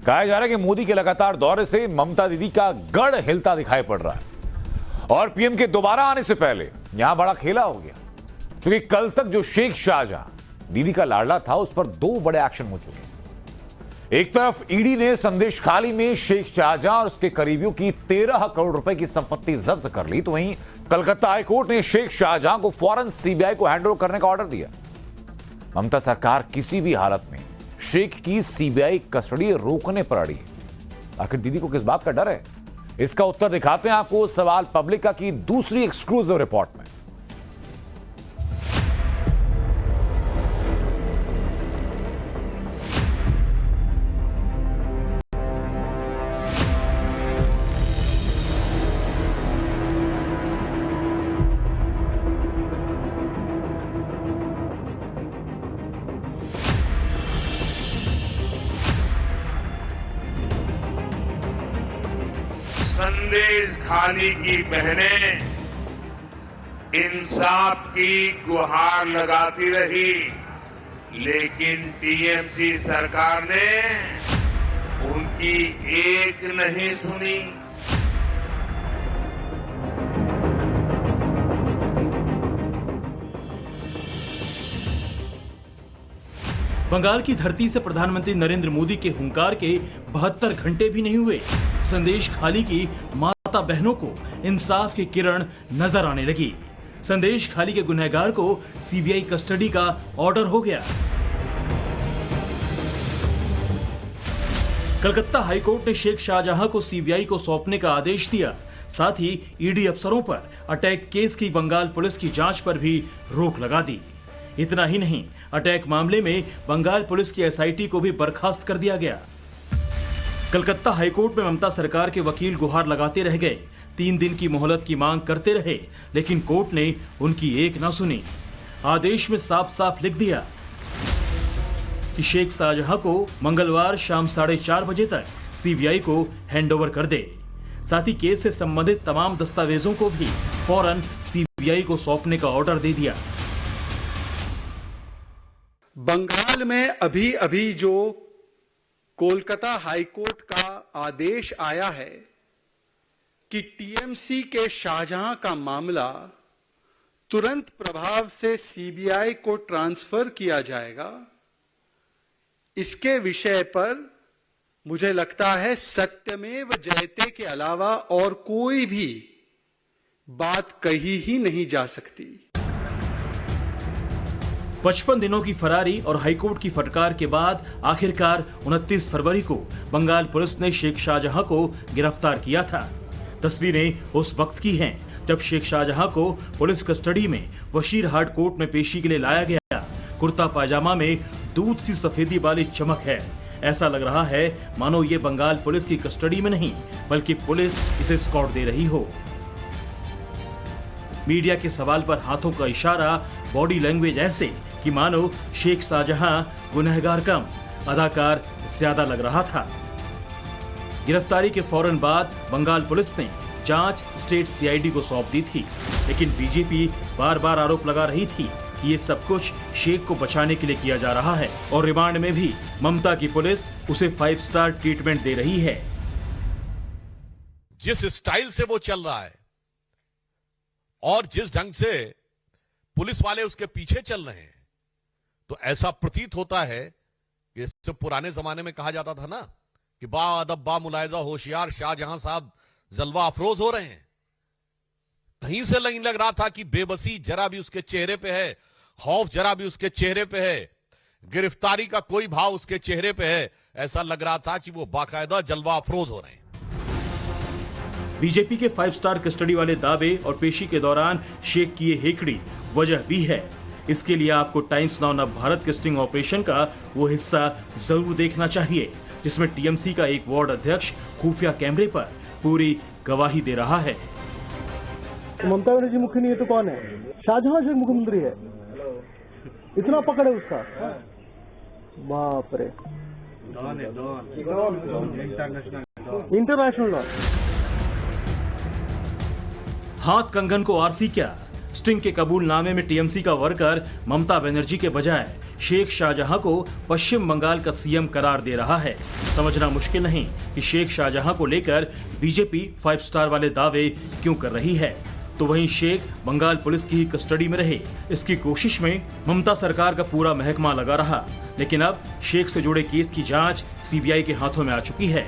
कहा जा रहा है कि मोदी के लगातार दौरे से ममता दीदी का गढ़ हिलता दिखाई पड़ रहा है और पीएम के दोबारा आने से पहले यहां बड़ा खेला हो गया, क्योंकि कल तक जो शेख शाहजहां दीदी का लाडला था उस पर दो बड़े एक्शन हो चुके हैं। एक तरफ ईडी ने संदेश खाली में शेख शाहजहां और उसके करीबियों की 13 करोड़ रुपए की संपत्ति जब्त कर ली, तो वहीं कलकत्ता हाईकोर्ट ने शेख शाहजहां को फौरन सीबीआई को हैंडओवर करने का ऑर्डर दिया। ममता सरकार किसी भी हालत में शेख की सीबीआई कस्टडी रोकने पर अड़ी है। आखिर दीदी को किस बात का डर है, इसका उत्तर दिखाते हैं आपको सवाल पब्लिका की दूसरी एक्सक्लूसिव रिपोर्ट में। संदेश खाली की बहनें इंसाफ की गुहार लगाती रही, लेकिन टीएमसी सरकार ने उनकी एक नहीं सुनी। बंगाल की धरती से प्रधानमंत्री नरेंद्र मोदी के हुंकार के 72 घंटे भी नहीं हुए, संदेश खाली की माता बहनों को इंसाफ की किरण नजर आने लगी। संदेश खाली के गुनहगार को सीबीआई कस्टडी का ऑर्डर हो गया। कलकत्ता हाईकोर्ट ने शेख शाहजहां को सीबीआई को सौंपने का आदेश दिया। साथ ही ईडी अफसरों पर अटैक केस की बंगाल पुलिस की जांच पर भी रोक लगा दी। इतना ही नहीं, अटैक मामले में बंगाल पुलिस की एसआईटी को भी बर्खास्त कर दिया गया। कलकत्ता हाईकोर्ट में ममता सरकार के वकील गुहार लगाते रह गए, 3 दिन की मोहलत की मांग करते रहे, लेकिन कोर्ट ने उनकी एक न सुनी। आदेश में साफ साफ लिख दिया कि शेख शाहजहां को मंगलवार शाम 4:30 बजे तक सीबीआई को हैंडओवर कर दे। साथ ही केस से संबंधित तमाम दस्तावेजों को भी फौरन सीबीआई को सौंपने का ऑर्डर दे दिया। बंगाल में अभी अभी जो कोलकाता हाईकोर्ट का आदेश आया है कि टीएमसी के शाहजहां का मामला तुरंत प्रभाव से सीबीआई को ट्रांसफर किया जाएगा, इसके विषय पर मुझे लगता है सत्यमेव जयते के अलावा और कोई भी बात कही ही नहीं जा सकती। 55 दिनों की फरारी और हाईकोर्ट की फटकार के बाद आखिरकार 29 फरवरी को बंगाल पुलिस ने शेख शाहजहां को गिरफ्तार किया था। तस्वीरें उस वक्त की हैं जब शेख शाहजहां को पुलिस कस्टडी में वशीरहाट कोर्ट में पेशी के लिए लाया गया। कुर्ता पायजामा में दूध सी सफेदी वाली चमक है। ऐसा लग रहा है मानो ये बंगाल पुलिस की कस्टडी में नहीं बल्कि पुलिस इसे स्कॉट दे रही हो। मीडिया के सवाल पर हाथों का इशारा, बॉडी लैंग्वेज ऐसे कि मानो शेख शाहजहां गुनहगार कम, अदाकार ज्यादा लग रहा था। गिरफ्तारी के फौरन बाद बंगाल पुलिस ने जांच स्टेट सीआईडी को सौंप दी थी, लेकिन बीजेपी बार बार आरोप लगा रही थी कि ये सब कुछ शेख को बचाने के लिए किया जा रहा है और रिमांड में भी ममता की पुलिस उसे 5 स्टार ट्रीटमेंट दे रही है। जिस स्टाइल से वो चल रहा है और जिस ढंग से पुलिस वाले उसके पीछे चल रहे हैं, तो ऐसा प्रतीत होता है कि इससे पुराने जमाने में कहा जाता था ना कि बा अदब बा मुलायजा होशियार शाहजहां साहब जलवा अफरोज हो रहे हैं। कहीं से नहीं लग रहा था कि बेबसी जरा भी उसके चेहरे पे है, खौफ जरा भी उसके चेहरे पे है, गिरफ्तारी का कोई भाव उसके चेहरे पे है। ऐसा लग रहा था कि वो बाकायदा जलवा अफरोज हो रहे हैं। बीजेपी के 5 स्टार कस्टडी वाले दावे और पेशी के दौरान शेख की ये हेकड़ी वजह भी है। इसके लिए आपको टाइम्स नाउ नव भारत के स्टिंग ऑपरेशन का वो हिस्सा जरूर देखना चाहिए, जिसमें टीएमसी का एक वार्ड अध्यक्ष खुफिया कैमरे पर पूरी गवाही दे रहा है। ममता बनर्जी मुख्य नहीं है तो कौन है? शाहजहां शेख मुख्यमंत्री है, इतना पकड़ है उसका। बाप रे, इंटरनेशनल लॉ। हाथ कंगन को आरसी क्या, स्टिंग के कबूलनामे में टीएमसी का वर्कर ममता बनर्जी के बजाय शेख शाहजहां को पश्चिम बंगाल का सीएम करार दे रहा है। समझना मुश्किल नहीं कि शेख शाहजहां को लेकर बीजेपी 5 स्टार वाले दावे क्यों कर रही है। तो वहीं शेख बंगाल पुलिस की ही कस्टडी में रहे, इसकी कोशिश में ममता सरकार का पूरा महकमा लगा रहा। लेकिन अब शेख से जुड़े केस की जांच सीबीआई के हाथों में आ चुकी है।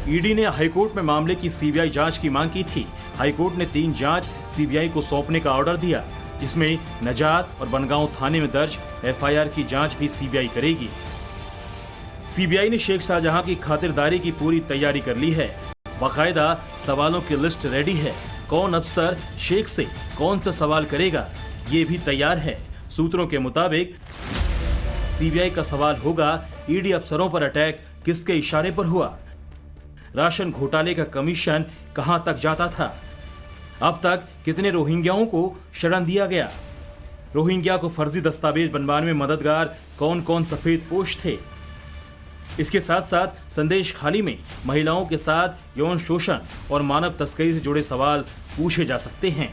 ईडी ने हाईकोर्ट में मामले की सीबीआई जांच की मांग की थी। हाईकोर्ट ने 3 जांच सीबीआई को सौंपने का ऑर्डर दिया, जिसमें नजात और बनगांव थाने में दर्ज एफआईआर की जांच भी सीबीआई करेगी। सीबीआई ने शेख शाहजहां की खातिरदारी की पूरी तैयारी कर ली है। बाकायदा सवालों की लिस्ट रेडी है। कौन अफसर शेख से कौन सा सवाल करेगा, ये भी तैयार है। सूत्रों के मुताबिक सीबीआई का सवाल होगा, ईडी अफसरों पर अटैक किसके इशारे पर हुआ, राशन घोटाले का कमीशन कहां तक जाता था, अब तक कितने रोहिंग्याओं को शरण दिया गया, रोहिंग्या को फर्जी दस्तावेज बनवाने में मददगार कौन कौन सफेद पोश थे। इसके साथ साथ संदेश खाली में महिलाओं के साथ यौन शोषण और मानव तस्करी से जुड़े सवाल पूछे जा सकते हैं।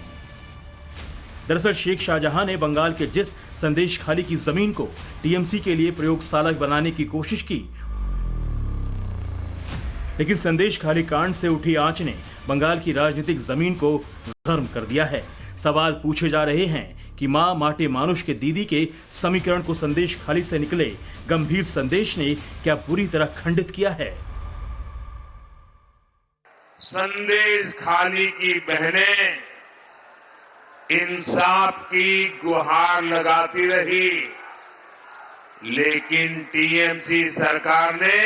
दरअसल शेख शाहजहां ने बंगाल के जिस संदेश खाली की जमीन को टीएमसी के लिए प्रयोगशाला बनाने की कोशिश की, लेकिन संदेश खाली कांड से उठी आंच ने बंगाल की राजनीतिक जमीन को गर्म कर दिया है। सवाल पूछे जा रहे हैं कि मां माटे मानुष के दीदी के समीकरण को संदेश खाली से निकले गंभीर संदेश ने क्या पूरी तरह खंडित किया है। संदेश खाली की बहनें इंसाफ की गुहार लगाती रही, लेकिन टीएमसी सरकार ने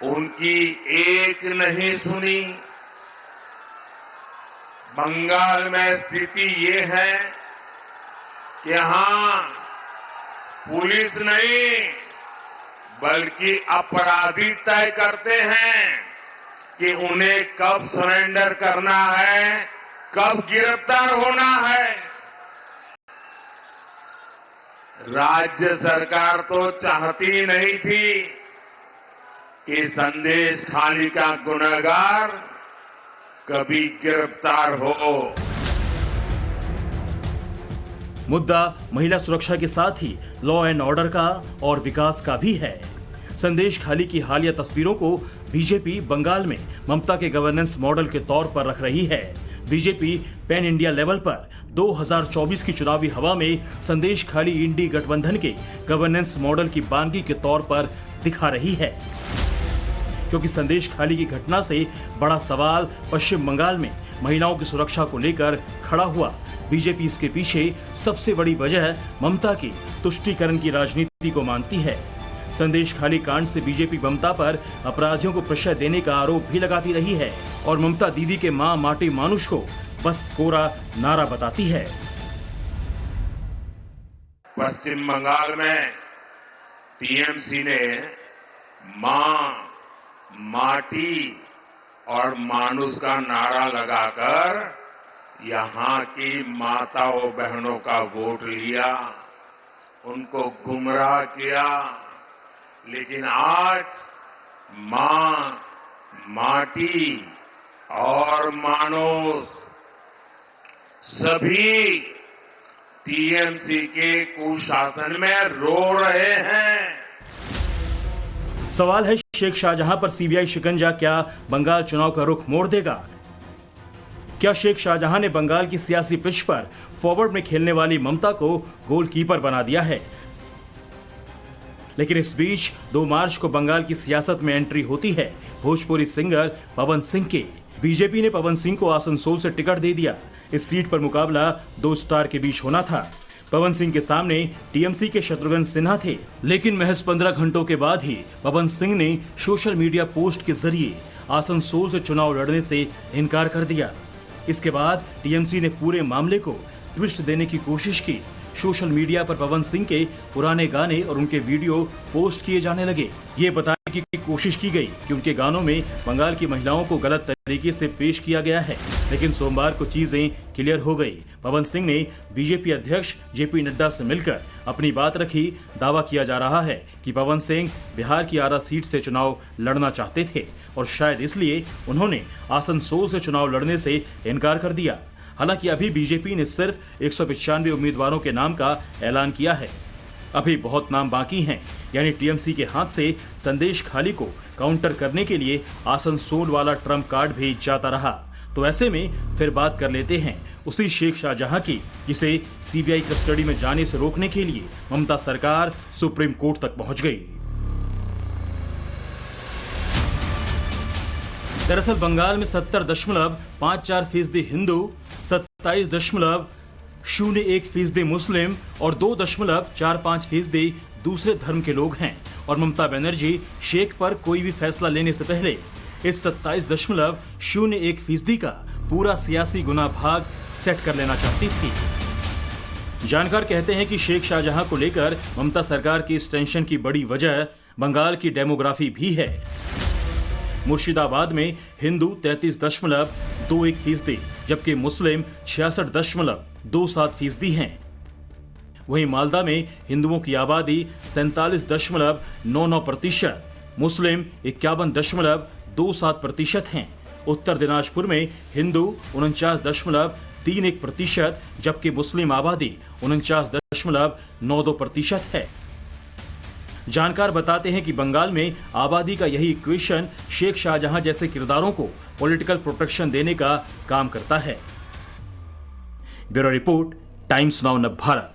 उनकी एक नहीं सुनी। बंगाल में स्थिति ये है कि यहां पुलिस नहीं बल्कि अपराधी तय करते हैं कि उन्हें कब सरेंडर करना है, कब गिरफ्तार होना है। राज्य सरकार तो चाहती नहीं थी कि संदेश खाली का गुनहगार कभी गिरफ्तार हो। मुद्दा महिला सुरक्षा के साथ ही लॉ एंड ऑर्डर का और विकास का भी है। संदेश खाली की हालिया तस्वीरों को बीजेपी बंगाल में ममता के गवर्नेंस मॉडल के तौर पर रख रही है। बीजेपी पैन इंडिया लेवल पर 2024 की चुनावी हवा में संदेश खाली इंडी गठबंधन के गवर्नेंस मॉडल की बानगी के तौर पर दिखा रही है, क्योंकि संदेश खाली की घटना से बड़ा सवाल पश्चिम बंगाल में महिलाओं की सुरक्षा को लेकर खड़ा हुआ। बीजेपी इसके पीछे सबसे बड़ी वजह ममता की तुष्टीकरण की राजनीति को मानती है। संदेश खाली कांड से बीजेपी ममता पर अपराधियों को प्रश्रय देने का आरोप भी लगाती रही है और ममता दीदी के मां माटी मानुष को बस कोरा नारा बताती है। पश्चिम बंगाल में टीएमसी ने मां, माटी और मानुष का नारा लगाकर यहां की माताओं बहनों का वोट लिया, उनको गुमराह किया। लेकिन आज मां, माटी और मानुष सभी टीएमसी के कुशासन में रो रहे हैं। सवाल है, शेख शाहजहां पर सीबीआई शिकंजा क्या बंगाल चुनाव का रुख मोड़ देगा? क्या शेख शाहजहां ने बंगाल की सियासी पिच पर फॉरवर्ड में खेलने वाली ममता को गोलकीपर बना दिया है? लेकिन इस बीच 2 मार्च को बंगाल की सियासत में एंट्री होती है भोजपुरी सिंगर पवन सिंह के। बीजेपी ने पवन सिंह को आसनसोल से टिकट दे दिया। इस सीट पर मुकाबला 2 स्टार के बीच होना था। पवन सिंह के सामने टीएमसी के शत्रुघ्न सिन्हा थे, लेकिन महज 15 घंटों के बाद ही पवन सिंह ने सोशल मीडिया पोस्ट के जरिए आसनसोल से चुनाव लड़ने से इनकार कर दिया। इसके बाद टीएमसी ने पूरे मामले को ट्विस्ट देने की कोशिश की। सोशल मीडिया पर पवन सिंह के पुराने गाने और उनके वीडियो पोस्ट किए जाने लगे, ये बताने की कोशिश की गई कि उनके गानों में बंगाल की महिलाओं को गलत तरीके से पेश किया गया है, लेकिन सोमवार को चीजें क्लियर हो गई। पवन सिंह ने बीजेपी अध्यक्ष जेपी नड्डा से मिलकर अपनी बात रखी। दावा किया जा रहा है कि पवन सिंह बिहार की आरा सीट से चुनाव लड़ना चाहते थे और शायद इसलिए उन्होंने आसनसोल से चुनाव लड़ने से इनकार कर दिया। हालांकि अभी बीजेपी ने सिर्फ 195 उम्मीदवारों के नाम का ऐलान किया है। अभी बहुत नाम बाकी हैं, यानी टीएमसी के हाथ से संदेश खाली को काउंटर करने के लिए आसनसोल वाला ट्रम्प कार्ड भी जाता रहा। तो ऐसे में फिर बात कर लेते हैं उसी शेख शाहजहां की, जिसे सीबीआई कस्टडी में जाने से रोकने के लिए ममता सरकार सुप्रीम कोर्ट तक पहुंच गई। दरअसल बंगाल में 70.54% हिंदू, 27.01% मुस्लिम और 2.45% दूसरे धर्म के लोग हैं और ममता बनर्जी शेख पर कोई भी फैसला लेने से पहले इस 27.01% का पूरा सियासी गुना भाग सेट कर लेना चाहती थी। जानकार कहते हैं कि शेख शाहजहां को लेकर ममता सरकार की इस टेंशन की बड़ी वजह बंगाल की डेमोग्राफी भी है। मुर्शिदाबाद में हिंदू 33.21%, जबकि मुस्लिम 66.27% हैं। वहीं मालदा में हिंदुओं की आबादी 47.99%, मुस्लिम 51.27% हैं। उत्तर दिनाजपुर में हिंदू 49.31%, जबकि मुस्लिम आबादी 49.92% है। जानकार बताते हैं कि बंगाल में आबादी का यही इक्वेशन शेख शाहजहां जैसे किरदारों को पॉलिटिकल प्रोटेक्शन देने का काम करता है। ब्यूरो रिपोर्ट, टाइम्स नाउ नव भारत।